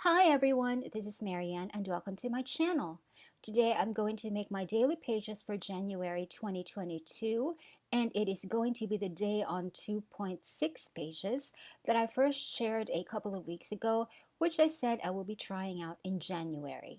Hi everyone, this is Marianne and welcome to my channel. Today I'm going to make my daily pages for January 2022 and it is going to be the day on 2.6 pages that I first shared a couple of weeks ago, which I said I will be trying out in January.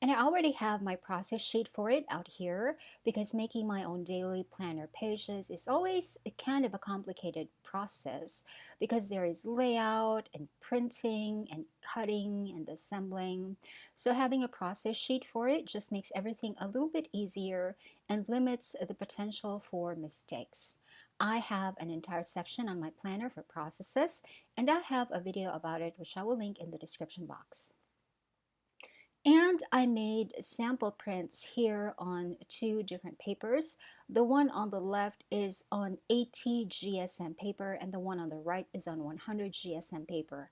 And I already have my process sheet for it out here because making my own daily planner pages is always a kind of a complicated process because there is layout and printing and cutting and assembling. So having a process sheet for it just makes everything a little bit easier and limits the potential for mistakes. I have an entire section on my planner for processes, and I have a video about it which I will link in the description box. And I made sample prints here on two different papers. The one on the left is on 80 GSM paper and the one on the right is on 100 GSM paper.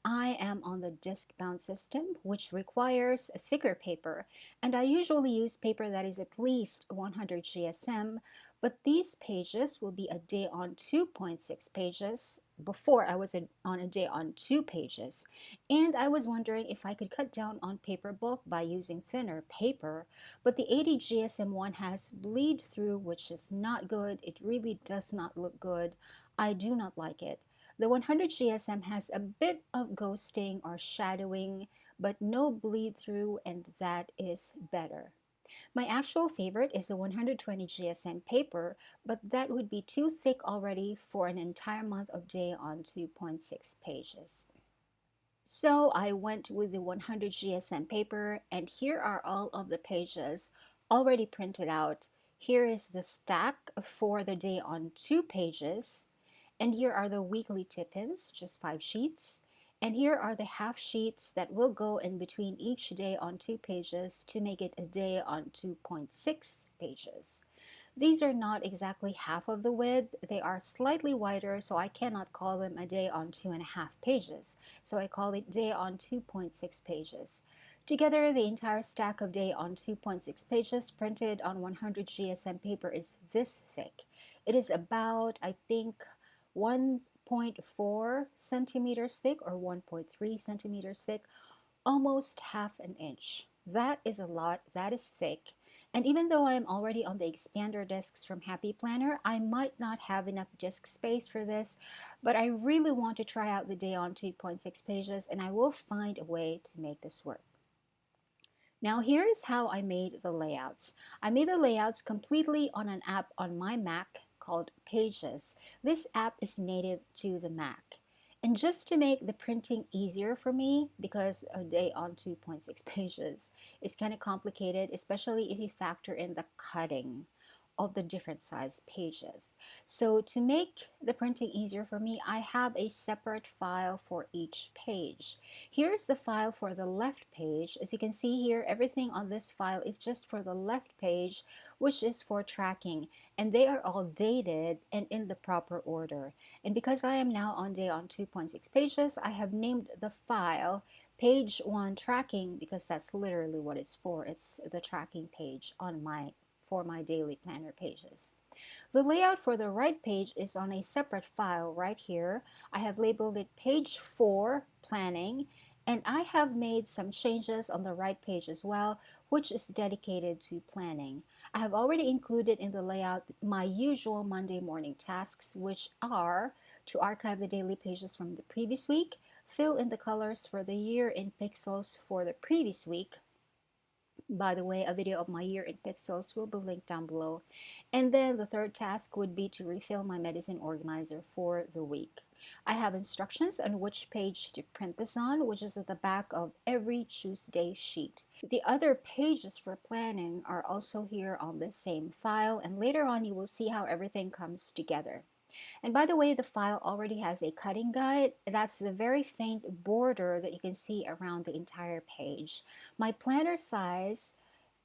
I am on the disc-bound system, which requires a thicker paper, and I usually use paper that is at least 100 GSM, but these pages will be a day on 2.6 pages. Before I was on a day on 2 pages, and I was wondering if I could cut down on paper bulk by using thinner paper, but the 80 GSM one has bleed through, which is not good. It really does not look good. I do not like it. The 100 GSM has a bit of ghosting or shadowing, but no bleed through, and that is better. My actual favorite is the 120 GSM paper, but that would be too thick already for an entire month of day on 2.6 pages. So I went with the 100 GSM paper, and here are all of the pages already printed out. Here is the stack for the day on 2 pages. And here are the weekly tip-ins, just 5 sheets. And here are the half sheets that will go in between each day on 2 pages to make it a day on 2.6 pages. These are not exactly half of the width. They are slightly wider, so I cannot call them a day on 2.5 pages. So I call it day on 2.6 pages. Together, the entire stack of day on 2.6 pages printed on 100 GSM paper is this thick. It is about, I think, 1.4 centimeters thick or 1.3 centimeters thick, almost half an inch. That is a lot, that is thick. And even though I am already on the expander discs from Happy Planner, I might not have enough disk space for this, but I really want to try out the day on 2.6 pages and I will find a way to make this work. Now here is how I made the layouts. I made the layouts completely on an app on my Mac called Pages. This app is native to the Mac. And just to make the printing easier for me, because a day on 2.6 pages is kind of complicated, especially if you factor in the cutting of the different size pages. So to make the printing easier for me, I have a separate file for each page. Here's the file for the left page. As you can see here, everything on this file is just for the left page, which is for tracking, and they are all dated and in the proper order. And because I am now on day on 2.6 pages, I have named the file page 1 tracking because that's literally what it's for. It's the tracking page on for my daily planner pages. The layout for the right page is on a separate file right here. I have labeled it page 4 planning, and I have made some changes on the right page as well, which is dedicated to planning. I have already included in the layout my usual Monday morning tasks, which are to archive the daily pages from the previous week, fill in the colors for the year in pixels for the previous week. By the way, a video of my year in pixels will be linked down below. And then the third task would be to refill my medicine organizer for the week. I have instructions on which page to print this on, which is at the back of every Tuesday sheet. The other pages for planning are also here on the same file, and later on you will see how everything comes together. And by the way, the file already has a cutting guide. That's the very faint border that you can see around the entire page. My planner size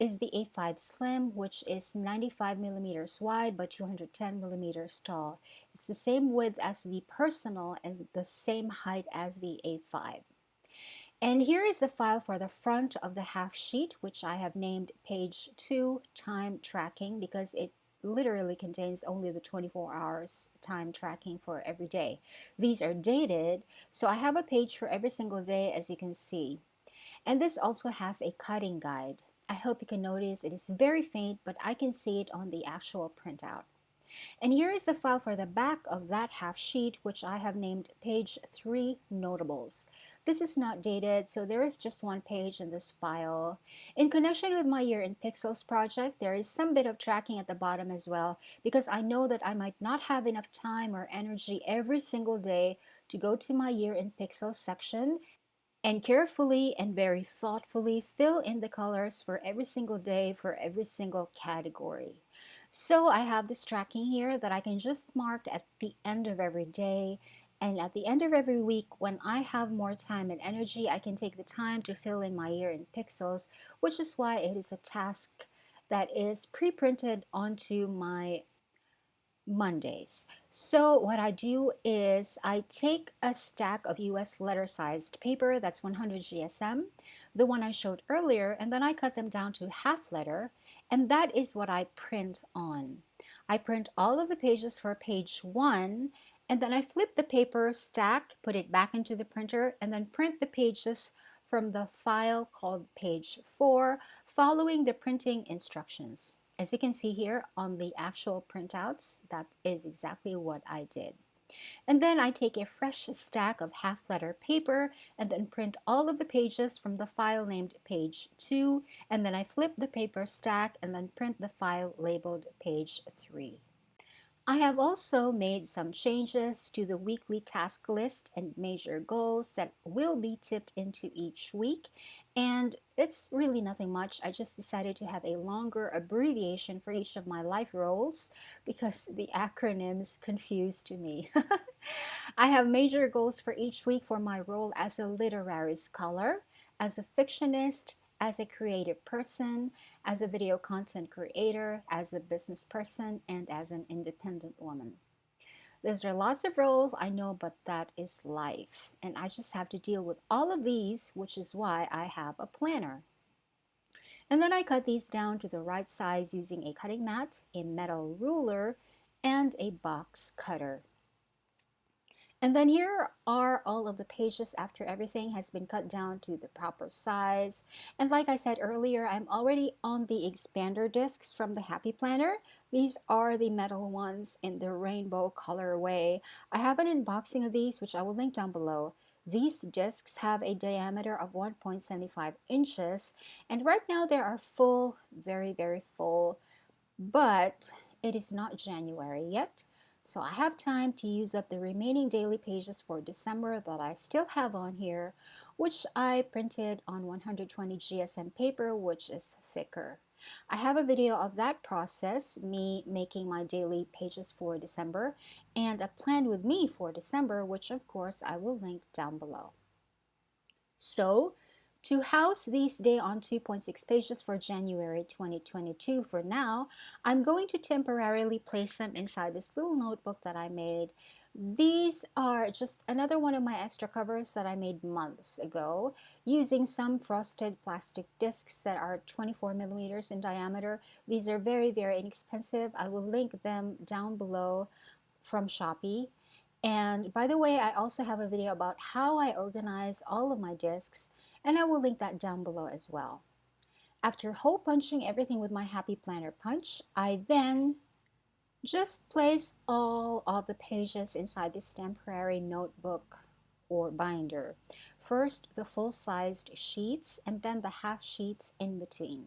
is the A5 Slim, which is 95 millimeters wide by 210 millimeters tall. It's the same width as the Personal and the same height as the A5. And here is the file for the front of the half sheet, which I have named page 2 time tracking because it literally contains only the 24 hours time tracking for every day. These are dated, so I have a page for every single day, as you can see. And this also has a cutting guide. I hope you can notice it is very faint, but I can see it on the actual printout. And here is the file for the back of that half sheet, which I have named page 3 notables. This is not dated, so there is just one page in this file. In connection with my Year in Pixels project, there is some bit of tracking at the bottom as well, because I know that I might not have enough time or energy every single day to go to my Year in Pixels section and carefully and very thoughtfully fill in the colors for every single day for every single category. So I have this tracking here that I can just mark at the end of every day, and at the end of every week when I have more time and energy, I can take the time to fill in my year in pixels, which is why it is a task that is pre-printed onto my Mondays. So what I do is I take a stack of US letter sized paper that's 100 GSM, the one I showed earlier, and then I cut them down to half letter, and that is what I print on. I print all of the pages for page 1, and then I flip the paper stack, put it back into the printer, and then print the pages from the file called page 4, following the printing instructions. As you can see here on the actual printouts, that is exactly what I did. And then I take a fresh stack of half-letter paper and then print all of the pages from the file named page 2, and then I flip the paper stack and then print the file labeled page 3. I have also made some changes to the weekly task list and major goals that will be tipped into each week. And it's really nothing much. I just decided to have a longer abbreviation for each of my life roles because the acronyms confused me. I have major goals for each week for my role as a literary scholar, as a fictionist, as a creative person, as a video content creator, as a business person, and as an independent woman. Those are lots of roles, I know, but that is life. And I just have to deal with all of these, which is why I have a planner. And then I cut these down to the right size using a cutting mat, a metal ruler, and a box cutter. And then here are all of the pages after everything has been cut down to the proper size. And like I said earlier, I'm already on the expander discs from the Happy Planner. These are the metal ones in the rainbow colorway. I have an unboxing of these, which I will link down below. These discs have a diameter of 1.75 inches, and right now they are full, very, very full, but it is not January yet. So I have time to use up the remaining daily pages for December that I still have on here, which I printed on 120 GSM paper, which is thicker. I have a video of that process, me making my daily pages for December, and a plan with me for December, which of course I will link down below. So, to house these Day-On 2.6 pages for January 2022 for now, I'm going to temporarily place them inside this little notebook that I made. These are just another one of my extra covers that I made months ago using some frosted plastic discs that are 24 millimeters in diameter. These are very, very inexpensive. I will link them down below from Shopee. And by the way, I also have a video about how I organize all of my discs, and I will link that down below as well. After hole punching everything with my Happy Planner punch, I then just place all of the pages inside this temporary notebook or binder. First, the full-sized sheets, and then the half sheets in between.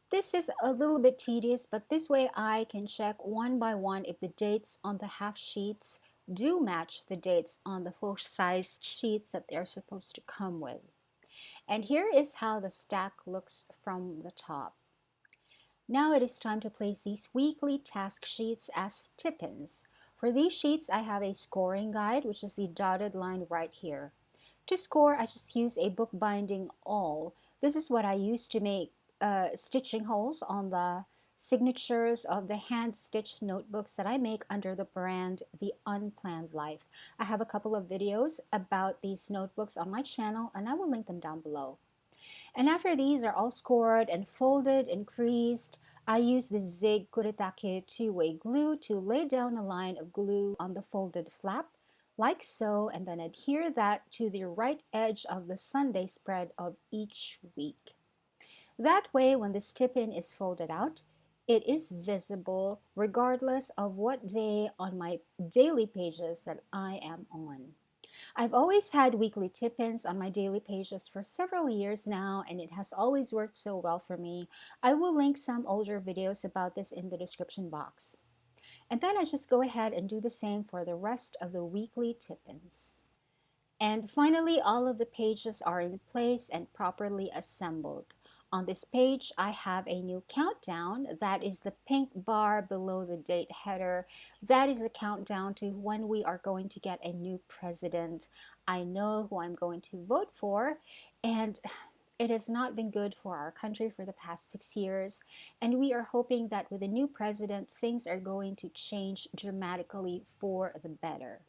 This is a little bit tedious, but this way I can check one by one if the dates on the half sheets do match the dates on the full-sized sheets that they're supposed to come with. And here is how the stack looks from the top. Now it is time to place these weekly task sheets as tip-ins. For these sheets, I have a scoring guide, which is the dotted line right here. To score, I just use a bookbinding awl. This is what I use to make stitching holes on the signatures of the hand-stitched notebooks that I make under the brand The Unplanned Life. I have a couple of videos about these notebooks on my channel, and I will link them down below. And after these are all scored and folded and creased, I use the Zig Kuretake two-way glue to lay down a line of glue on the folded flap, like so, and then adhere that to the right edge of the Sunday spread of each week. That way, when the stipend is folded out, it is visible regardless of what day on my daily pages that I am on. I've always had weekly tip-ins on my daily pages for several years now, and it has always worked so well for me. I will link some older videos about this in the description box. And then I just go ahead and do the same for the rest of the weekly tip-ins. And finally, all of the pages are in place and properly assembled. On this page, I have a new countdown. That is the pink bar below the date header. That is the countdown to when we are going to get a new president. I know who I'm going to vote for, and it has not been good for our country for the past 6 years. And we are hoping that with a new president, things are going to change dramatically for the better.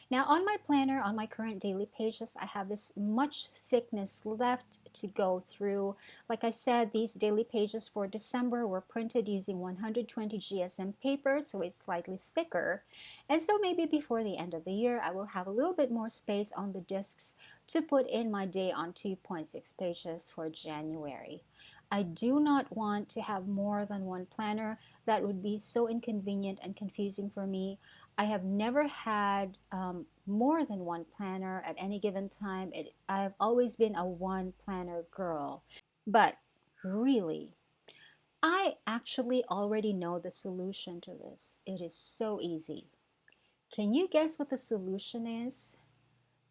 Now on my planner, on my current daily pages, I have this much thickness left to go through. Like I said, these daily pages for December were printed using 120 GSM paper, so it's slightly thicker. And so maybe before the end of the year, I will have a little bit more space on the discs to put in my day on 2.6 pages for January. I do not want to have more than one planner. That would be so inconvenient and confusing for me. I have never had more than one planner at any given time. I've always been a one planner girl. But really, I actually already know the solution to this. It is so easy. Can you guess what the solution is?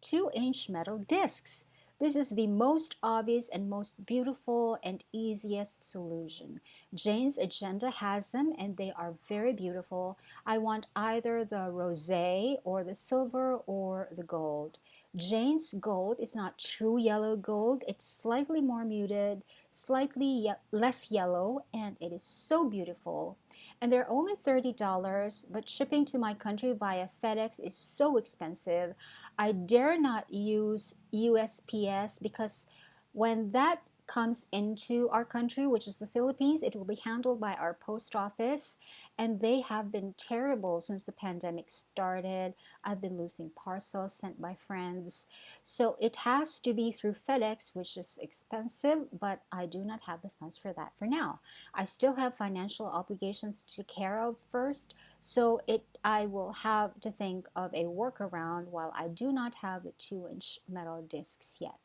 2-inch metal discs. This is the most obvious and most beautiful and easiest solution. Jane's Agenda has them and they are very beautiful. I want either the rosé or the silver or the gold. Jane's gold is not true yellow gold. It's slightly more muted, slightly less yellow, and it is so beautiful. And they're only $30, but shipping to my country via FedEx is so expensive. I dare not use USPS because when that comes into our country, which is the Philippines, it will be handled by our post office, and they have been terrible since the pandemic started. I've been losing parcels sent by friends. So it has to be through FedEx, which is expensive, but I do not have the funds for that for now. I still have financial obligations to take care of first, so I will have to think of a workaround while I do not have the 2-inch metal discs yet.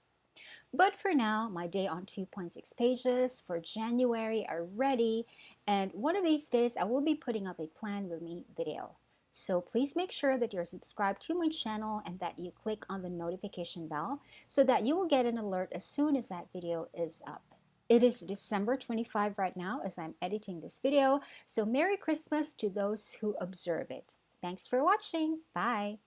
But for now, my day on 2.6 pages for January are ready, and one of these days I will be putting up a plan with me video. So please make sure that you're subscribed to my channel and that you click on the notification bell so that you will get an alert as soon as that video is up. It is December 25 right now as I'm editing this video, so Merry Christmas to those who observe it. Thanks for watching. Bye.